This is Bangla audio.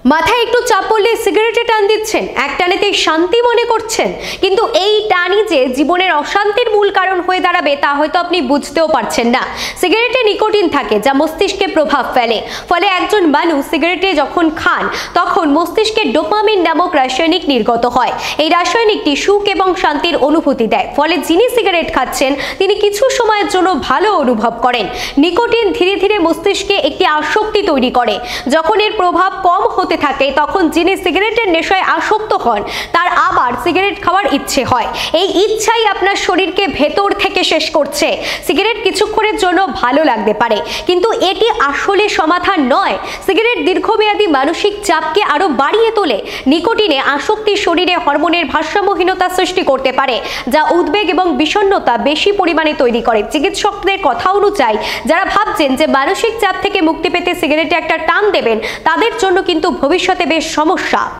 মাথায় একটু চাপ পড়লে সিগারেটে টান দিচ্ছেন, এক টানেতেই শান্তি মনে করছেন, কিন্তু এই টানই যে জীবনের অশান্তির মূল কারণ হয়ে দাঁড়াবে তা হয়তো আপনি বুঝতেও পারছেন না। সিগারেটে নিকোটিন থাকে যা মস্তিষ্কে প্রভাব ফেলে, ফলে একজন মানুষ সিগারেটে যখন খান তখন মস্তিষ্কে ডোপামিন নামক রাসায়নিক নির্গত হয়। এই রাসায়নিকটি সুখ এবং শান্তির অনুভূতি দেয়, ফলে যিনি সিগারেট খাচ্ছেন তিনি কিছু সময়ের জন্য ভালো অনুভব করেন। নিকোটিন ধীরে ধীরে মস্তিষ্কে একটি আসক্তি তৈরি করে। যখন এর প্রভাব কম হতে থাকে তখন যিনি সিগারেটের নেশায় আসক্ত হন তার আবার সিগারেট খাওয়ার ইচ্ছে হয়। এই ইচ্ছাই আপনার শরীরকে ভেতর থেকে শেষ করছে। সিগারেট কিছুক্ষণের জন্য ভালো লাগতে পারে, কিন্তু এটি আসলে সমাধান নয়। সিগারেট দীর্ঘমেয়াদী মানসিক চাপকে আরো বাড়িয়ে তোলে। নিকোটিনে আসক্তি শরীরে হরমোনের ভারসাম্যহীনতা সৃষ্টি করতে পারে, যা উদ্বেগ এবং বিষণ্ণতা বেশি পরিমাণে তৈরি করে। চিকিৎসকদের কথা অনুযায়ী যারা ভাবছেন যে মানসিক চাপ থেকে মুক্তি পেতে সিগারেটে একটা টান দেবেন, তাদের জন্য কিন্তু ভবিষ্যতে বেশ সমস্যা।